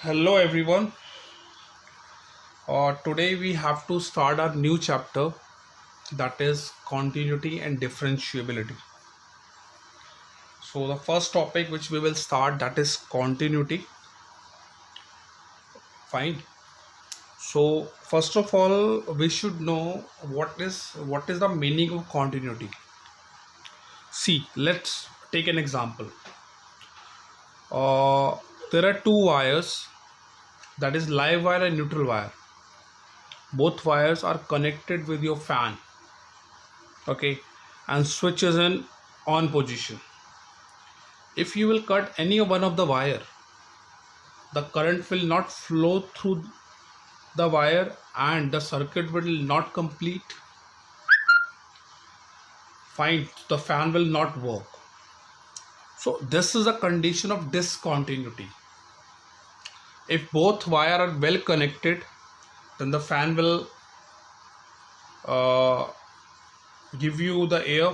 Hello everyone. Today we have to start our new chapter, that is continuity and differentiability. So the first topic which we will start, that is continuity. Fine. So first of all we should know what is the meaning of continuity. See, let's take an example. Uh, there are two wires, that is live wire and neutral wire. Both wires are connected with your fan, okay, and switch is in on position. If you will cut any one of the wire, the current will not flow through the wire and the circuit will not complete. Fine, the fan will not work. So this is a condition of discontinuity. If both wire are well connected, then the fan will uh, give you the air,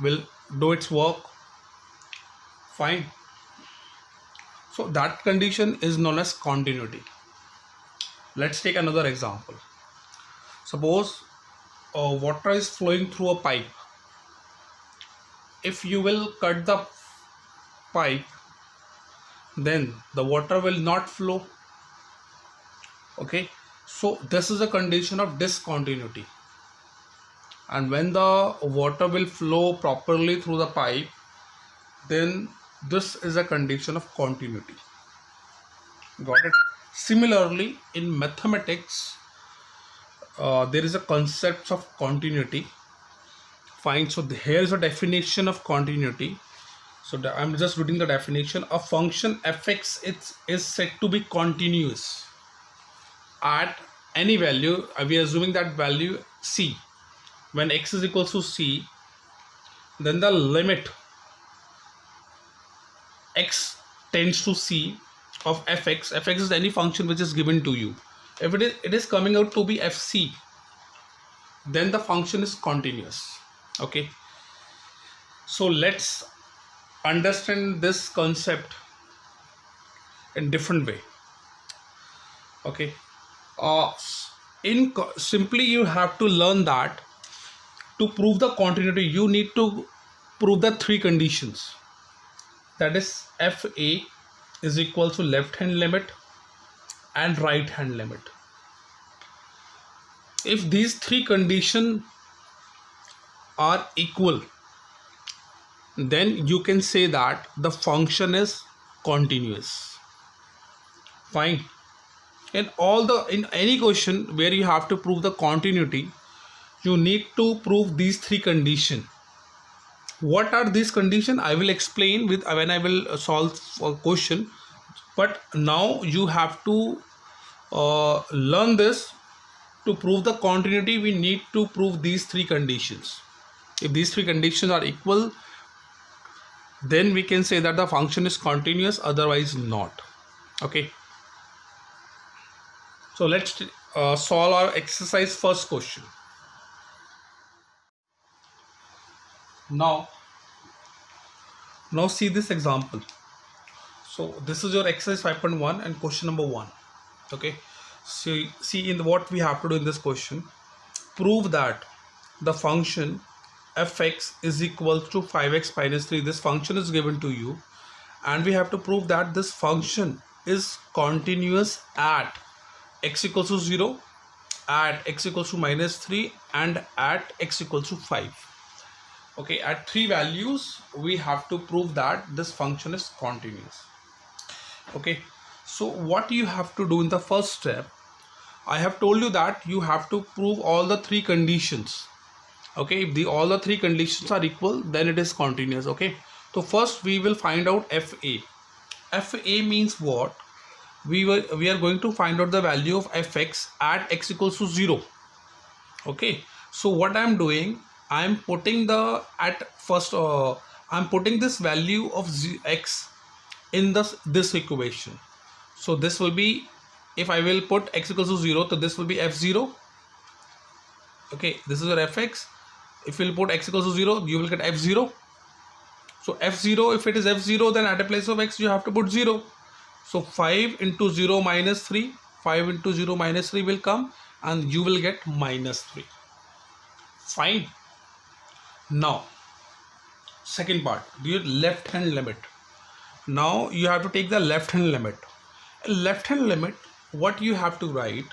will do its work. Fine. So that condition is known as continuity. Let's take another example. Suppose water is flowing through a pipe. If you will cut the pipe, then the water will not flow. Okay, so this is a condition of discontinuity. And when the water will flow properly through the pipe, then this is a condition of continuity. Got it? Similarly, in mathematics, there is a concept of continuity. Fine. So here is a definition of continuity. So I'm just reading the definition. A function fx is said to be continuous at any value. We are assuming that value c. When x is equal to c, then the limit x tends to c of fx is any function which is given to you. If it is coming out to be fc, then the function is continuous. Okay, so let's understand this concept in different way. Okay, simply you have to learn that to prove the continuity you need to prove the three conditions, that is fa is equal to left hand limit and right hand limit. If these three conditions are equal, then you can say that the function is continuous. Fine. In any question where you have to prove the continuity, you need to prove these three conditions. What are these conditions? I will explain with when I will solve a question, but now you have to learn this. To prove the continuity, we need to prove these three conditions. If these three conditions are equal, then we can say that the function is continuous, otherwise not. Okay, so let's solve our exercise first question. Now see this example. So this is your exercise 5.1 and question number 1. Okay, so see in what we have to do in this question. Prove that the function fx is equal to 5x minus 3. This function is given to you, and we have to prove that this function is continuous at x equals to 0, at x equals to minus 3, and at x equals to 5. Okay, at three values we have to prove that this function is continuous. Okay, so what you have to do in the first step, I have told you that you have to prove all the three conditions. Okay, if all the three conditions are equal, then it is continuous. Okay, so first we will find out fa. Fa means what? We are going to find out the value of fx at x equals to 0. Okay, so what I am doing, I am putting I'm putting this value of x in this equation. So this will be, if I will put x equals to 0, so this will be f0. Okay, this is your fx. If you will put x equals to 0, you will get f0. So f0, if it is f0, then at a place of x you have to put 0. So 5 into 0 minus 3, 5 into 0 minus 3 will come and you will get minus 3. Fine. Now, second part, your left hand limit. Now you have to take the left hand limit. Left hand limit, what you have to write,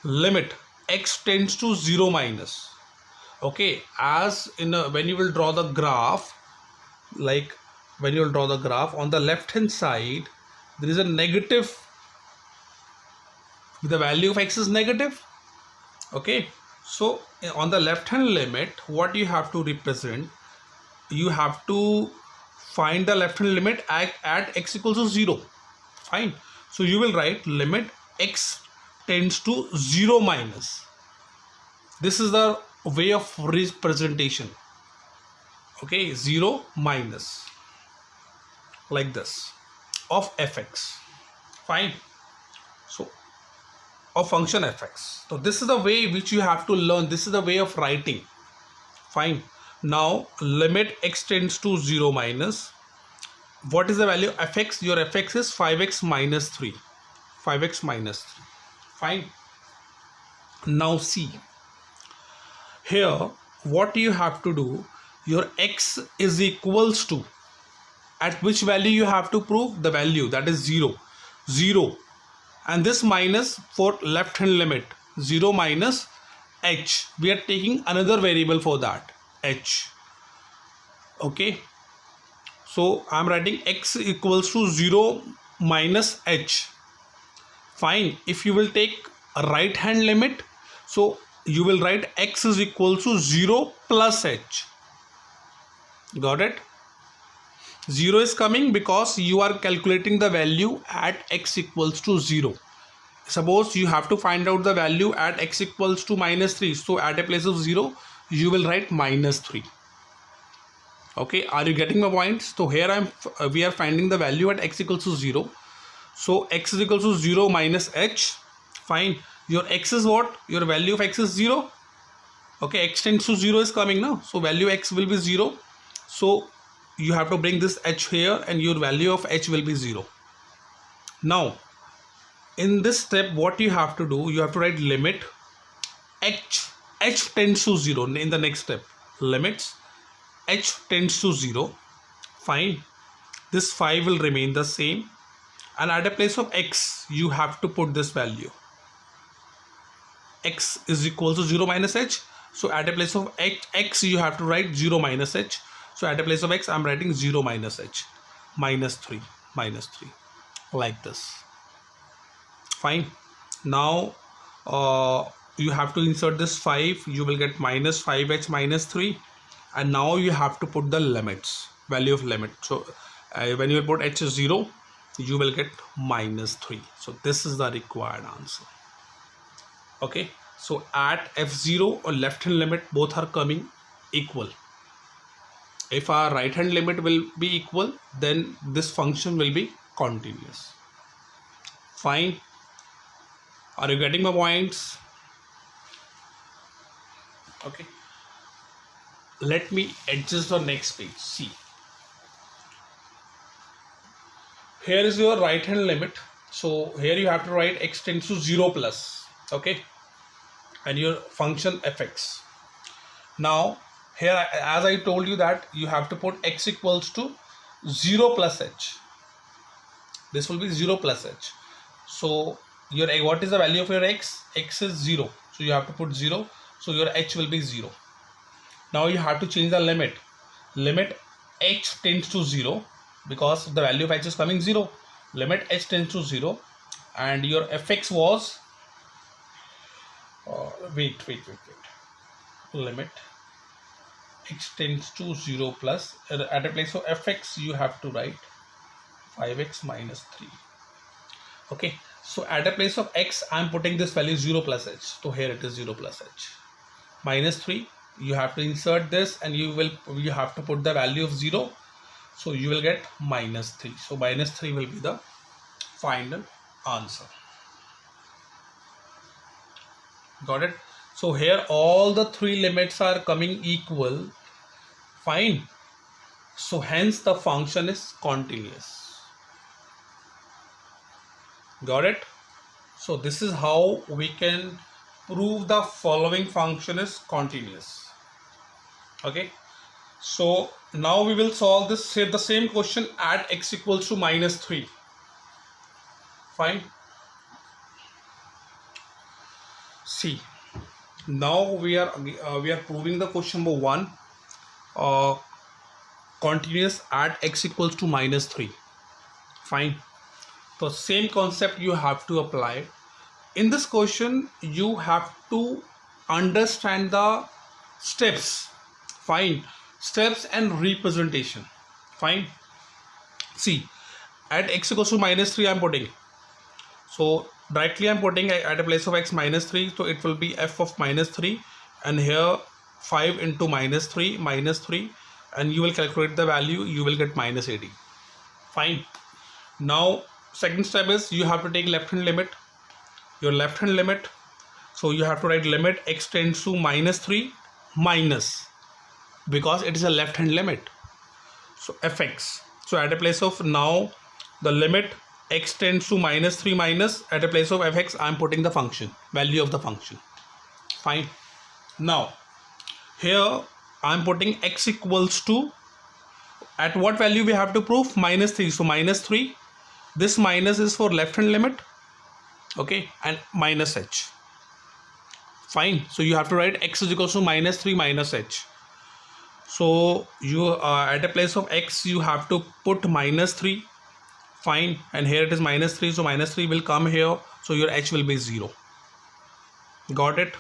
limit x tends to 0 minus. Okay, as in when you will draw the graph, like when you will draw the graph, on the left hand side there is a negative, the value of x is negative. Okay, so on the left hand limit, what you have to represent, you have to find the left hand limit at x equals to 0. Fine. So you will write limit x tends to 0 minus. This is the way of representation. Okay, 0 minus, like this, of fx. Fine. So of function fx. So this is the way which you have to learn. This is the way of writing. Fine. Now limit x tends to 0 minus. What is the value of fx? Your fx is 5x minus 3. 5x minus 3. Fine. Now see. Here what you have to do, your x is equals to, at which value you have to prove? The value that is 0. 0. And this minus for left hand limit, 0 minus h. We are taking another variable for that, h. Okay. So I am writing x equals to 0 minus h. Fine. If you will take a right hand limit, so you will write x is equal to 0 plus h. Got it? 0 is coming because you are calculating the value at x equals to 0. Suppose you have to find out the value at x equals to minus 3. So at a place of 0, you will write minus 3. Okay, are you getting my point? So here we are finding the value at x equals to 0. So x is equal to 0 minus h. Fine. Your x is what? Your value of x is 0. Okay, x tends to 0 is coming now. So value x will be 0. So you have to bring this h here and your value of h will be 0. Now in this step, what you have to do, you have to write limit h tends to 0 in the next step. Limits h tends to 0. Fine. This 5 will remain the same, and at a place of x you have to put this value. X is equal to 0 minus h. So at a place of x you have to write 0 minus h. So at a place of x I am writing 0 minus h, minus 3, like this. Fine. Now you have to insert this 5. You will get minus 5h minus 3, and now you have to put the limits, value of limit. So when you put h is 0, you will get minus 3. So this is the required answer. Okay, so at f0 or left hand limit, both are coming equal. If our right hand limit will be equal, then this function will be continuous. Fine. Are you getting my points? Okay, let me adjust the next page. See, here is your right hand limit. So here you have to write x tends to 0 plus. Okay, and your function fx. Now here, as I told you, that you have to put x equals to 0 plus h. This will be 0 plus h. So your what is the value of your x? X is 0. So you have to put 0. So your h will be 0. Now you have to change the limit. Limit h tends to 0, because the value of h is coming 0. Limit h tends to 0, and your fx was wait. Limit x tends to 0 plus, at a place of fx you have to write 5x minus 3. Okay, so at a place of x I am putting this value 0 plus h. So here it is 0 plus h. Minus 3, you have to insert this, and you have to put the value of 0. So you will get minus 3. So minus 3 will be the final answer. Got it? So here all the three limits are coming equal. Fine. So hence the function is continuous. Got it? So this is how we can prove the following function is continuous. Okay, so now we will solve this, say the same question at x equals to -3. Fine. See, now we are proving the question number 1, continuous at x equals to -3. Fine. So same concept you have to apply. In this question you have to understand the steps. Fine. Steps and representation. Fine. See, at x equals to -3 I am putting. So directly I am putting at a place of x -3. So it will be f of -3, and here 5 into -3, and you will calculate the value, you will get -80. Fine. Now second step is you have to take left hand limit. Your left hand limit, so you have to write limit x tends to -3 minus, because it is a left hand limit, so fx. So at a place of now the limit x tends to -3 minus, at a place of fx I am putting the function value of the function. Fine. Now here I am putting x equals to, at what value we have to prove? -3. So -3, this minus is for left hand limit, okay, and minus h. Fine. So you have to write x is equals to -3 minus h. So you at a place of x you have to put -3. Fine. And here it is -3, so -3 will come here, so your h will be 0. Got it?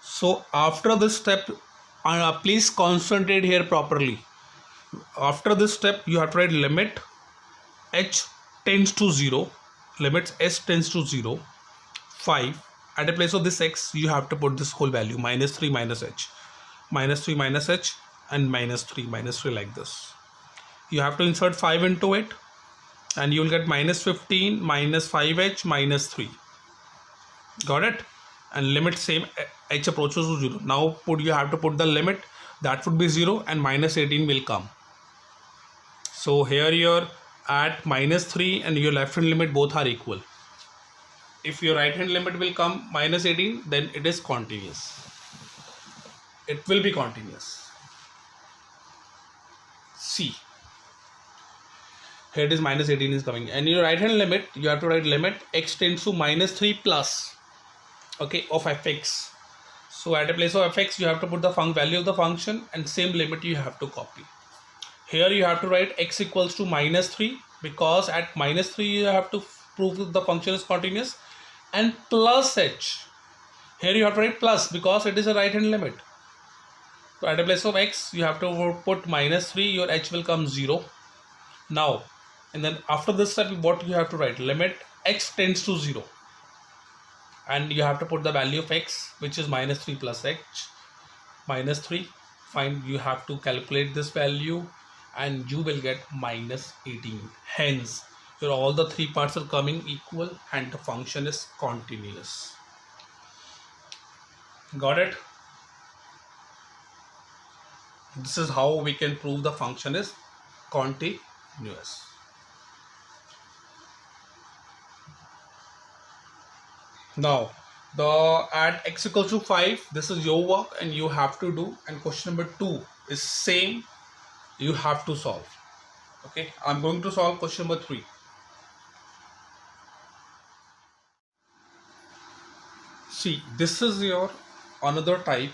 So after this step, please concentrate here properly. After this step you have to write limit h tends to 0, limits s tends to 0, 5. At a place of this x you have to put this whole value, -3 minus h, -3 minus h, and -3 like this. You have to insert 5 into it, and you will get -15 minus 5h minus 3. Got it? And limit same, h approaches to 0. Now you have to put the limit, that would be 0, and -18 will come. So here you're at -3 and your left hand limit both are equal. If your right hand limit will come -18, then it is continuous. It will be continuous. See, here it is -18 is coming, and your right hand limit you have to write limit x tends to -3 plus, okay, of fx. So at a place of fx you have to put the value of the function, and same limit you have to copy. Here you have to write x equals to -3, because at -3 you have to prove that the function is continuous, and plus h. Here you have to write plus, because it is a right hand limit. So at a place of x you have to put -3, your h will come 0. Now, and then after this step what you have to write? Limit x tends to 0, and you have to put the value of x, which is -3 plus h, -3. Fine. You have to calculate this value, and you will get -18. Hence your all the three parts are coming equal, and the function is continuous. Got it? This is how we can prove the function is continuous. Now at x equals to 5, this is your work and you have to do, and question number 2 is same, you have to solve. Okay, I'm going to solve question number 3. See, this is your another type,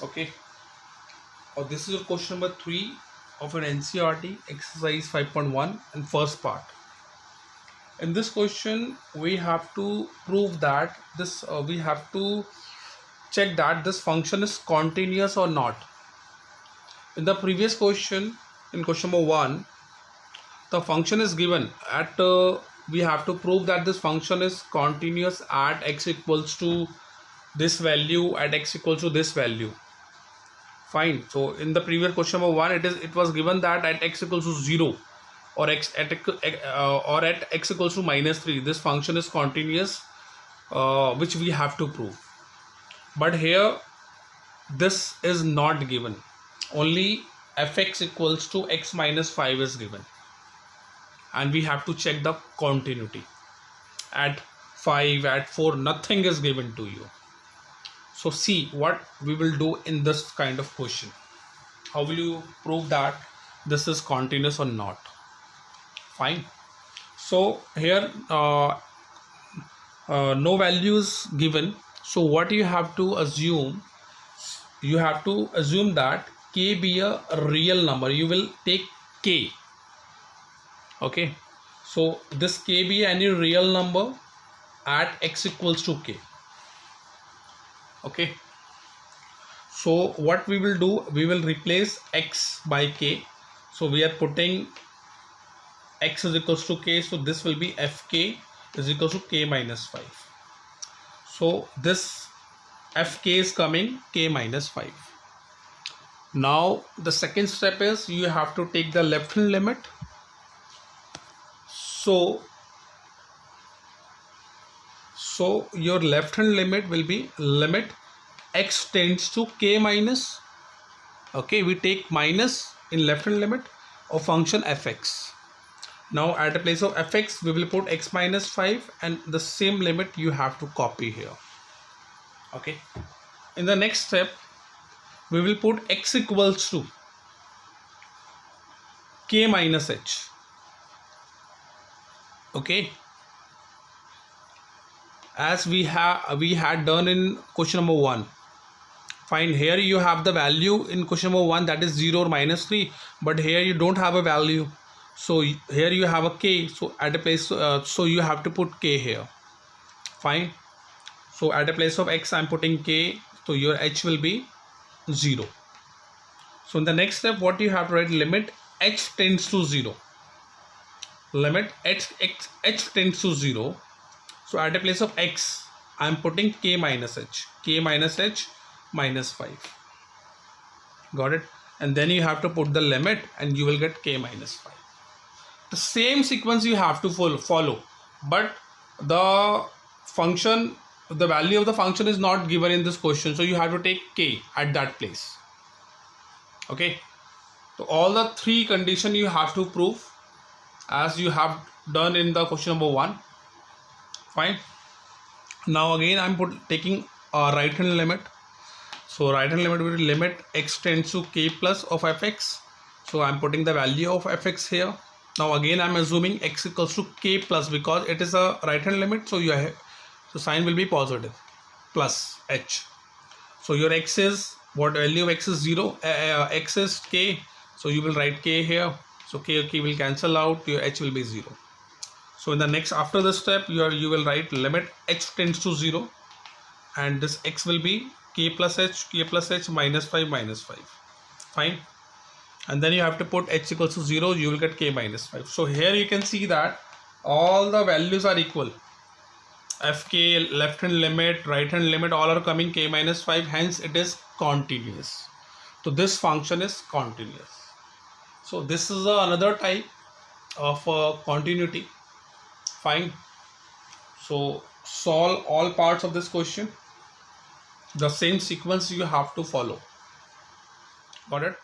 okay, or this is your question number 3 of an NCERT exercise 5.1 and first part. In this question we have to prove that this we have to check that this function is continuous or not. In the previous question, in question number 1, the function is given at we have to prove that this function is continuous at x equals to this value, at x equals to this value. Fine. So in the previous question number 1, it was given that at x equals to 0 or at x equals to -3 this function is continuous, which we have to prove. But here this is not given, only fx equals to x minus 5 is given, and we have to check the continuity. At 5, add 4, nothing is given to you. So see what we will do in this kind of question. How will you prove that this is continuous or not? Fine. So here no values given. So what you have to assume? You have to assume that k be a real number. You will take k. Okay. So this k be any real number at x equals to k. Okay. So what we will do, we will replace x by k. So we are putting x is equals to k. So this will be fk is equals to k minus 5. So this fk is coming k minus 5. Now the second step is you have to take the left hand limit. So your left hand limit will be limit x tends to k minus. Okay, we take minus in left hand limit of function fx. Now at the place of fx we will put x minus 5, and the same limit you have to copy here. Okay, in the next step we will put x equals to k minus h. Okay, as we had done in question number 1. Fine, here you have the value in question number 1, that is 0 or minus 3, but here you don't have a value. So here you have a k, so at a place so you have to put k here. Fine. So at a place of x I'm putting k, so your h will be 0. So in the next step what you have to write, limit h tends to 0. Limit h tends to 0. So at a place of x I'm putting k minus h minus 5. Got it? And then you have to put the limit and you will get k minus 5. The same sequence you have to follow, but the function, the value of the function is not given in this question, so you have to take k at that place. Okay, so all the 3 conditions you have to prove as you have done in the question number 1. Fine. Now again I'm taking a right hand limit. So right hand limit will be limit x tends to k plus of fx. So I'm putting the value of fx here. Now again I'm assuming x equals to k plus, because it is a right hand limit, so so sign will be positive, plus h. So your x is, what value of x is 0, x is k, so you will write k here. So k will cancel out, your h will be 0. So in the next, after this step you will write limit h tends to 0, and this x will be k plus h minus 5. Fine. And then you have to put h equals to 0, you will get k minus 5. So here you can see that all the values are equal. Fk, left hand limit, right hand limit, all are coming k minus 5, hence it is continuous. So this function is continuous. So this is another type of continuity. Fine. So solve all parts of this question. The same sequence you have to follow. Got it?